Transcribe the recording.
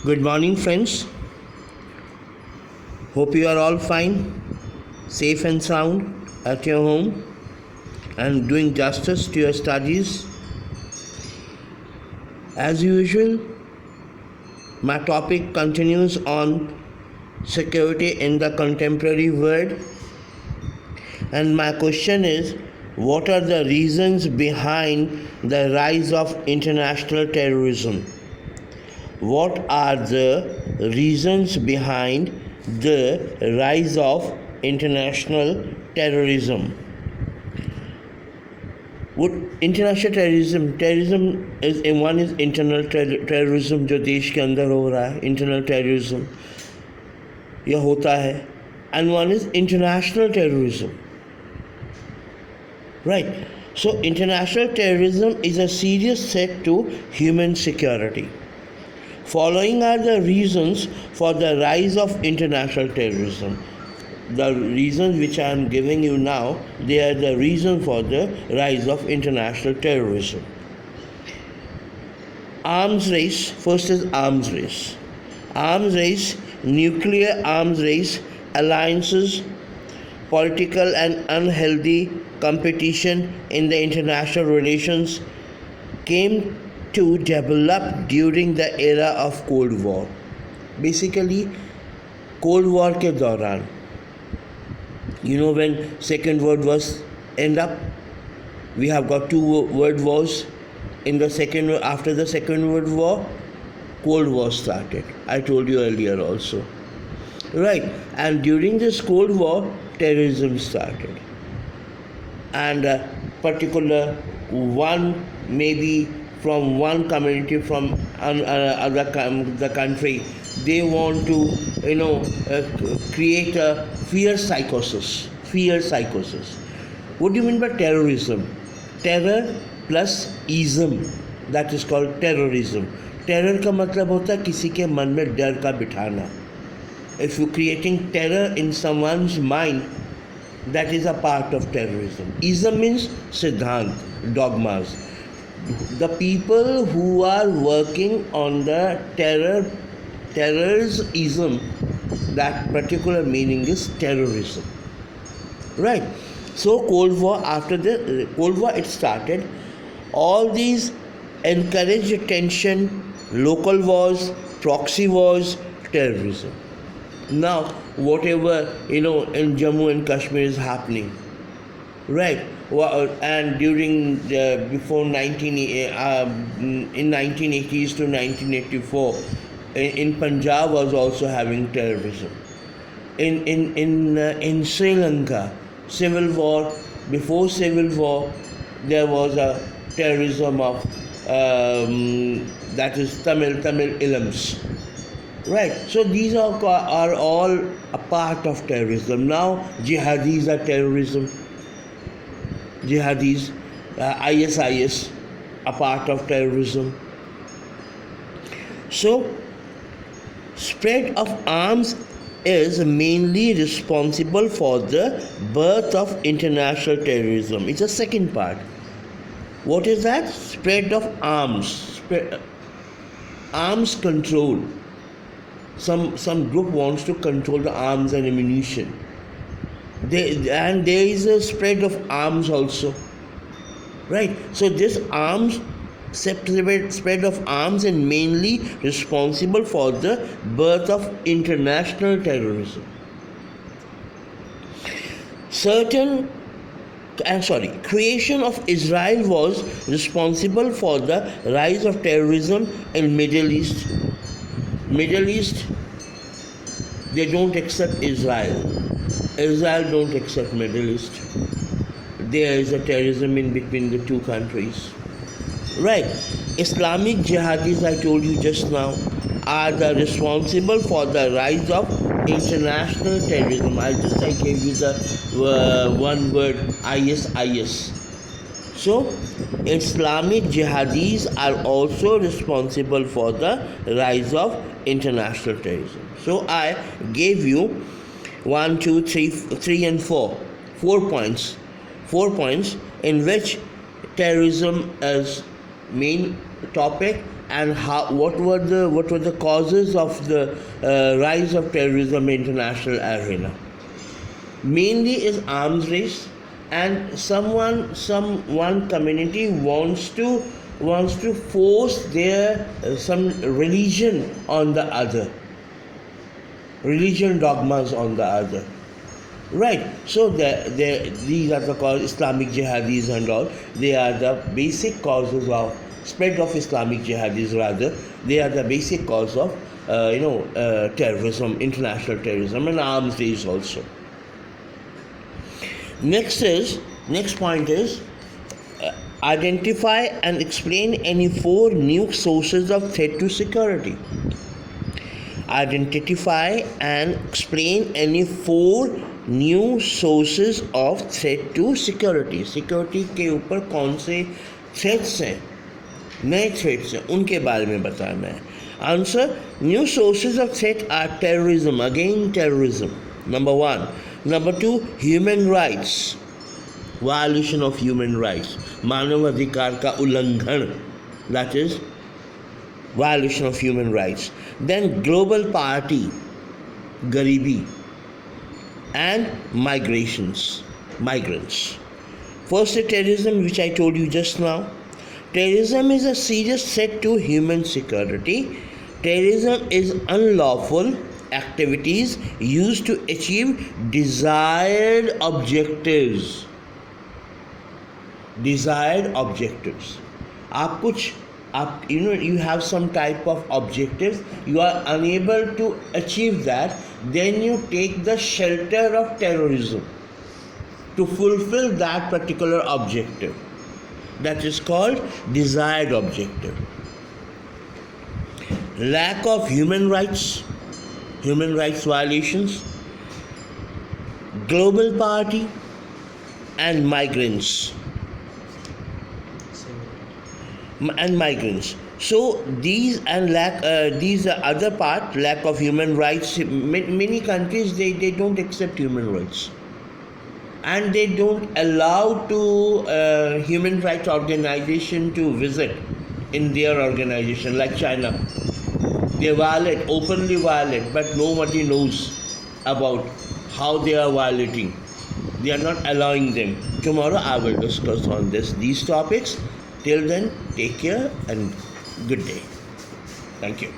Good morning, friends. Hope you are all fine, safe and sound at your home and doing justice to your studies. As usual, my topic continues on security in the contemporary world, and my question is, what are the reasons behind the rise of international terrorism? What are the reasons behind the rise of international terrorism? What international terrorism is one is internal terrorism जो देश के अंदर हो रहा है, internal terrorism यह होता है, and one is international terrorism. Right. So international terrorism is a serious threat to human security. Following are the reasons for the rise of international terrorism. The reasons which I am giving you now, they are the reason for the rise of international terrorism. Arms race, first is arms race. Arms race, nuclear arms race, alliances, political and unhealthy competition in the international relations came to develop during the era of Cold War. Basically, Cold War ke dauran, when Second World War end up, we have got two world wars. After the Second World War, Cold War started. I told you earlier also. Right. And during this Cold War, terrorism started. And particular one, maybe from one community, from the country, they want to create a fear psychosis. What do you mean by terrorism? Terror plus ism, that is called terrorism. Terror का मतलब होता है किसी के मन में डर का बिठाना. If you're creating terror in someone's mind, that is a part of terrorism. Ism means siddhant, dogmas. The people who are working on the terrorism, that particular meaning is terrorism. Right. So Cold War, after the Cold War it started, all these encouraged tension, local wars, proxy wars, terrorism. Now, whatever, in Jammu and Kashmir is happening, right? And during before in 1980s to 1984, in Punjab was also having terrorism. In Sri Lanka, civil war, before civil war, there was a terrorism of that is Tamil Ilams. Right, so these are all a part of terrorism. Now, jihadis are terrorism. Jihadis, ISIS, a part of terrorism. So, spread of arms is mainly responsible for the birth of international terrorism. It's the second part. What is that? Spread of arms. Arms control. Some group wants to control the arms and ammunition. And there is a spread of arms also. Right. So this spread of arms is mainly responsible for the birth of international terrorism. Creation of Israel was responsible for the rise of terrorism in Middle East. Middle East, they don't accept Israel. Israel don't accept Middle East. There is a terrorism in between the two countries. Right. Islamic jihadis, I told you just now, are the responsible for the rise of international terrorism. I gave you the one word, ISIS. So, Islamic jihadis are also responsible for the rise of international terrorism. So, I gave you 1, 2, 3, and 4. 4 points. 4 points in which terrorism is main topic, and what were the causes of the rise of terrorism in international arena. Mainly is arms race, and one community wants to force their some religion on the other, religion dogmas on the other. Right. So these are the called Islamic jihadis and all. They are the basic causes of spread of Islamic jihadis. Rather, they are the basic cause of terrorism, international terrorism, and arms race also. Next point is identify and explain any 4 new sources of threat to security. Identify and explain any 4 new sources of threat to security. Security के ऊपर कौन से threats हैं, नए threats हैं, उनके बारे में बताना है. Answer, new sources of threat are terrorism, again terrorism, number 1. Number 2, human rights, violation of human rights, मानव अधिकार का उल्लंघन, that is violation of human rights. Then global party, गरीबी, and migrants. First, terrorism, which I told you just now. Terrorism is a serious threat to human security. Terrorism is unlawful activities used to achieve desired objectives. You have some type of objectives, you are unable to achieve that, then you take the shelter of terrorism to fulfill that particular objective. That is called desired objective. Lack of human rights violations, global party, and migrants. So these other part, lack of human rights. Many countries they don't accept human rights, and they don't allow to human rights organization to visit in their organization. Like China, they openly violate, but nobody knows about how they are violating. They are not allowing them. Tomorrow I will discuss on these topics. Till then, take care and good day. Thank you.